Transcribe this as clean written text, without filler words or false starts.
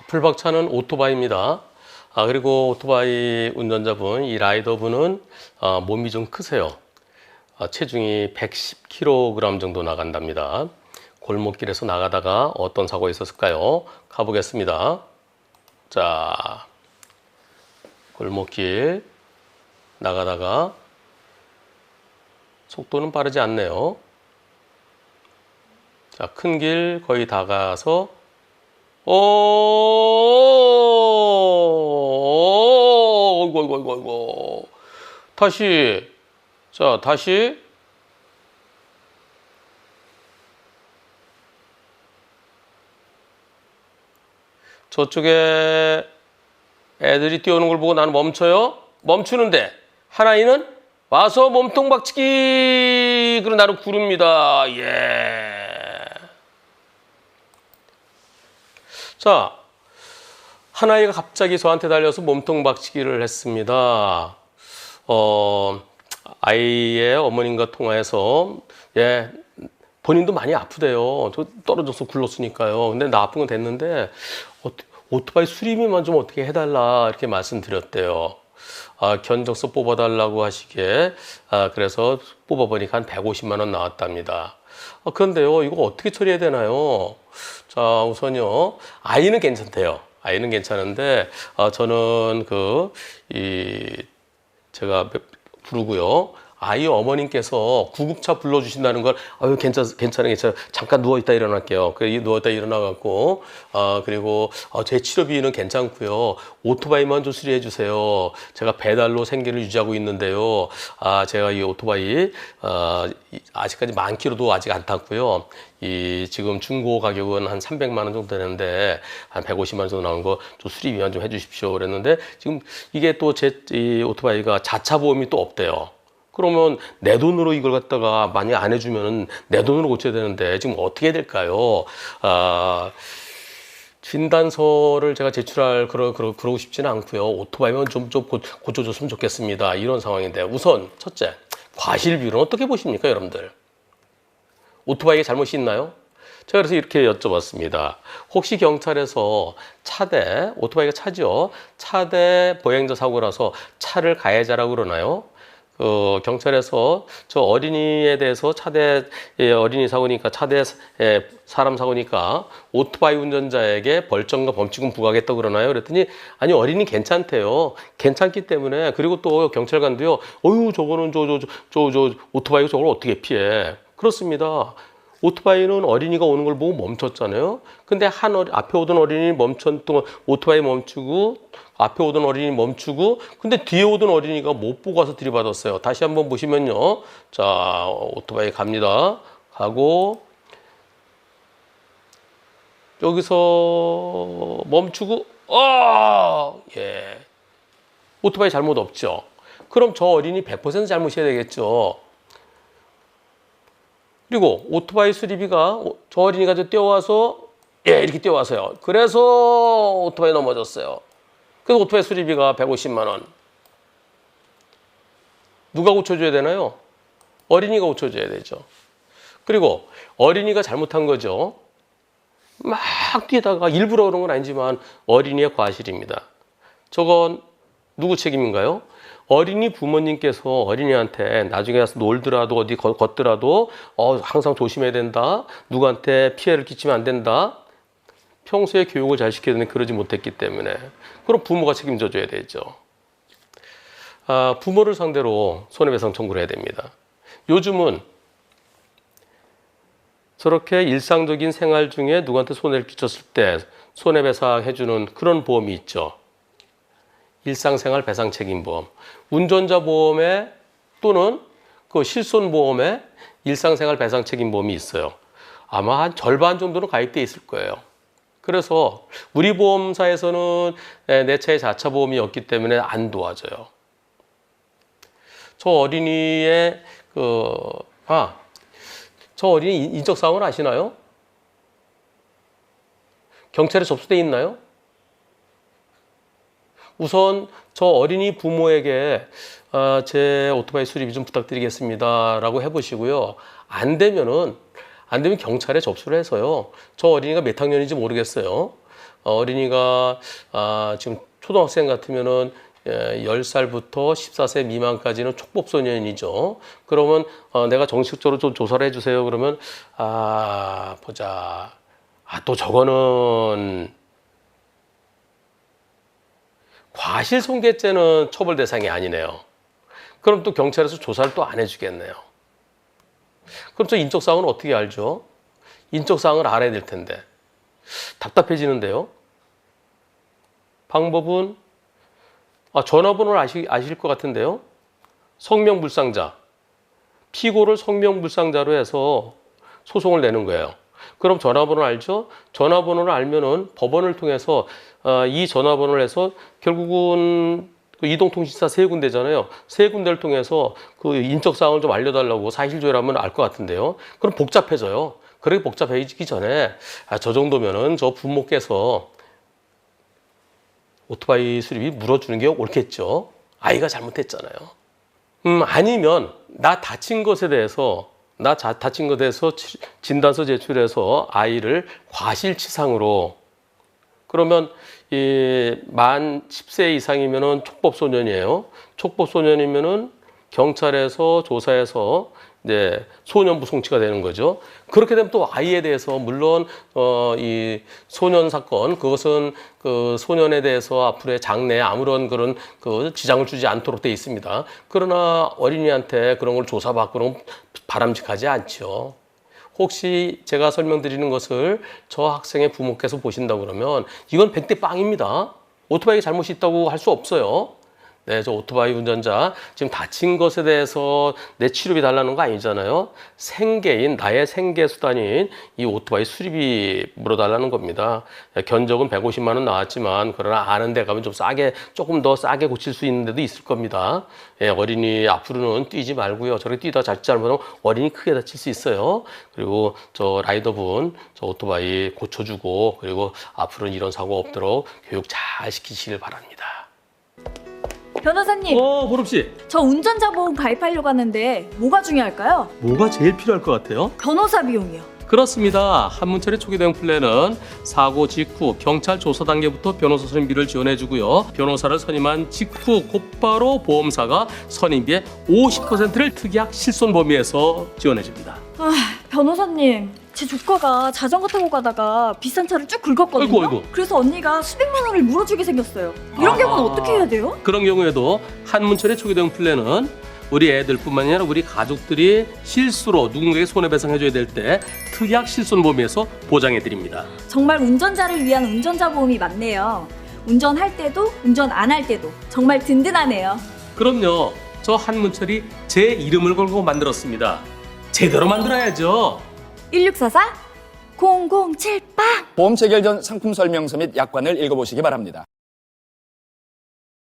풀박차는 오토바이입니다. 그리고 오토바이 운전자분, 이 라이더분은 몸이 좀 크세요. 체중이 110kg 정도 나간답니다. 골목길에서 나가다가 어떤 사고가 있었을까요? 가보겠습니다. 자, 골목길 나가다가 속도는 빠르지 않네요. 자, 큰 길 거의 다 가서 어이구. 다시. 자, 다시. 저쪽에 애들이 뛰어오는 걸 보고 나는 멈춰요. 멈추는데 하나이는 와서 몸통 박치기. 그리고 나를 구릅니다. 예. 자, 하나이가 갑자기 저한테 달려서 몸통 박치기를 했습니다. 아이의 어머님과 통화해서, 예, 본인도 많이 아프대요. 저 떨어져서 굴렀으니까요. 근데 나 아픈 건 됐는데, 오토바이 수리비만 좀 어떻게 해달라, 이렇게 말씀드렸대요. 견적서 뽑아달라고 하시기에, 그래서 뽑아보니까 한 150만 원 나왔답니다. 그런데요, 이거 어떻게 처리해야 되나요? 자, 우선요, 아이는 괜찮대요. 아이는 괜찮은데, 저는 제가 부르고요. 아이 어머님께서 구급차 불러주신다는 걸, 괜찮아요. 잠깐 누워있다 일어날게요. 누웠다 일어나갖고, 그리고, 제 치료비는 괜찮고요. 오토바이만 좀 수리해주세요. 제가 배달로 생계를 유지하고 있는데요. 제가 이 오토바이, 아직까지 10,000km도 아직 안 탔고요. 지금 중고 가격은 한 300만 원 정도 되는데, 한 150만 원 정도 나오는 거 좀 수리비만 좀 해주십시오. 그랬는데, 지금 이게 또 이 오토바이가 자차 보험이 또 없대요. 그러면 내 돈으로 이걸 갖다가 만약 안 해주면 내 돈으로 고쳐야 되는데 지금 어떻게 해야 될까요? 진단서를 제가 제출할 그러고 싶지는 않고요. 오토바이만 좀 고쳐줬으면 좋겠습니다. 이런 상황인데 우선 첫째, 과실비율은 어떻게 보십니까, 여러분들? 오토바이에 잘못이 있나요? 제가 그래서 이렇게 여쭤봤습니다. 혹시 경찰에서 오토바이가 차죠? 차대 보행자 사고라서 차를 가해자라고 그러나요? 경찰에서 저 어린이에 대해서 어린이 사고니까 사람 사고니까 오토바이 운전자에게 벌점과 범칙금 부과하겠다고 그러나요? 그랬더니 아니, 어린이 괜찮대요. 괜찮기 때문에. 그리고 또 경찰관도요. 저거는 오토바이가 저걸 어떻게 피해? 그렇습니다. 오토바이는 어린이가 오는 걸 보고 멈췄잖아요. 근데 앞에 오던 어린이 오토바이 멈추고, 앞에 오던 어린이 멈추고, 근데 뒤에 오던 어린이가 못 보고 와서 들이받았어요. 다시 한번 보시면요. 자, 오토바이 갑니다. 가고, 여기서 멈추고, 예. 오토바이 잘못 없죠. 그럼 저 어린이 100% 잘못이어야 되겠죠. 그리고 오토바이 수리비가 저 어린이가 뛰어와서, 이렇게 뛰어와서요. 그래서 오토바이 넘어졌어요. 그래서 오토바이 수리비가 150만 원. 누가 고쳐줘야 되나요? 어린이가 고쳐줘야 되죠. 그리고 어린이가 잘못한 거죠. 막 뛰다가 일부러 그런 건 아니지만 어린이의 과실입니다. 저건 누구 책임인가요? 어린이 부모님께서 어린이한테 나중에 가서 놀더라도 어디 걷더라도 항상 조심해야 된다. 누구한테 피해를 끼치면 안 된다. 평소에 교육을 잘 시켜야 되는데 그러지 못했기 때문에. 그럼 부모가 책임져 줘야 되죠. 부모를 상대로 손해배상 청구를 해야 됩니다. 요즘은 저렇게 일상적인 생활 중에 누구한테 손해를 끼쳤을 때 손해배상 해주는 그런 보험이 있죠. 일상생활 배상 책임보험. 운전자 보험에 또는 그 실손보험에 일상생활 배상 책임보험이 있어요. 아마 한 절반 정도는 가입돼 있을 거예요. 그래서 우리 보험사에서는 내 차에 자차 보험이 없기 때문에 안 도와줘요. 저 어린이의 저 어린이 인적사항을 아시나요? 경찰에 접수돼 있나요? 우선 저 어린이 부모에게 제 오토바이 수리비 좀 부탁드리겠습니다 라고 해보시고요. 안 되면 경찰에 접수를 해서요. 저 어린이가 몇 학년인지 모르겠어요. 어린이가 지금 초등학생 같으면은 10살부터 14세 미만까지는 촉법소년이죠. 그러면 내가 정식적으로 좀 조사를 해주세요. 그러면 보자. 또 저거는 과실손괴죄는 처벌 대상이 아니네요. 그럼 또 경찰에서 조사를 또 안 해주겠네요. 그럼 저 인적사항은 어떻게 알죠? 인적사항을 알아야 될 텐데. 답답해지는데요. 방법은 전화번호를 아실 것 같은데요. 성명불상자. 피고를 성명불상자로 해서 소송을 내는 거예요. 그럼 전화번호를 알죠? 전화번호를 알면은 법원을 통해서 이 전화번호를 해서 결국은 그 이동통신사 세 군데잖아요. 세 군데를 통해서 그 인적사항을 좀 알려달라고 사실조회하면 알 것 같은데요. 그럼 복잡해져요. 그렇게 복잡해지기 전에 저 정도면은 저 부모께서 오토바이 수리비 물어주는 게 옳겠죠. 아이가 잘못했잖아요. 아니면 나 다친 것에 대해서 진단서 제출해서 아이를 과실치상으로 그러면 만 10세 이상이면은 촉법소년이에요. 촉법소년이면은 경찰에서 조사해서 이제 소년부 송치가 되는 거죠. 그렇게 되면 또 아이에 대해서 물론 이 소년 사건 그것은 그 소년에 대해서 앞으로의 장래에 아무런 그런 그 지장을 주지 않도록 돼 있습니다. 그러나 어린이한테 그런 걸 조사받고는 바람직하지 않죠. 혹시 제가 설명드리는 것을 저 학생의 부모께서 보신다고 그러면 이건 100대 빵입니다. 오토바이에 잘못이 있다고 할 수 없어요. 네, 저 오토바이 운전자 지금 다친 것에 대해서 내 치료비 달라는 거 아니잖아요. 생계인 나의 생계 수단인 이 오토바이 수리비 물어달라는 겁니다. 견적은 150만 원 나왔지만 그러나 아는 데 가면 좀 싸게 조금 더 싸게 고칠 수 있는 데도 있을 겁니다. 예, 어린이 앞으로는 뛰지 말고요. 저렇게 뛰다 잘못하면 어린이 크게 다칠 수 있어요. 그리고 저 라이더분 저 오토바이 고쳐주고 그리고 앞으로는 이런 사고 없도록 교육 잘 시키시길 바랍니다. 변호사님, 보름씨. 저 운전자 보험 가입하려고 하는데 뭐가 중요할까요? 뭐가 제일 필요할 것 같아요? 변호사 비용이요. 그렇습니다. 한문철의 초기 대응 플랜은 사고 직후 경찰 조사 단계부터 변호사 선임비를 지원해주고요. 변호사를 선임한 직후 곧바로 보험사가 선임비의 50%를 특약 실손 범위에서 지원해줍니다. 변호사님, 제 조카가 자전거 타고 가다가 비싼 차를 쭉 긁었거든요. 아이고. 그래서 언니가 수백만 원을 물어주게 생겼어요. 이런 경우는 어떻게 해야 돼요? 그런 경우에도 한문철의 초기 대응 플랜은 우리 애들뿐만 아니라 우리 가족들이 실수로 누군가에게 손해배상해줘야 될 때 특약 실손 범위에서 보장해드립니다. 정말 운전자를 위한 운전자 보험이 맞네요. 운전할 때도 운전 안 할 때도 정말 든든하네요. 그럼요. 저 한문철이 제 이름을 걸고 만들었습니다. 제대로 만들어야죠. 1644 0078 보험 체결 전 상품 설명서 및 약관을 읽어보시기 바랍니다.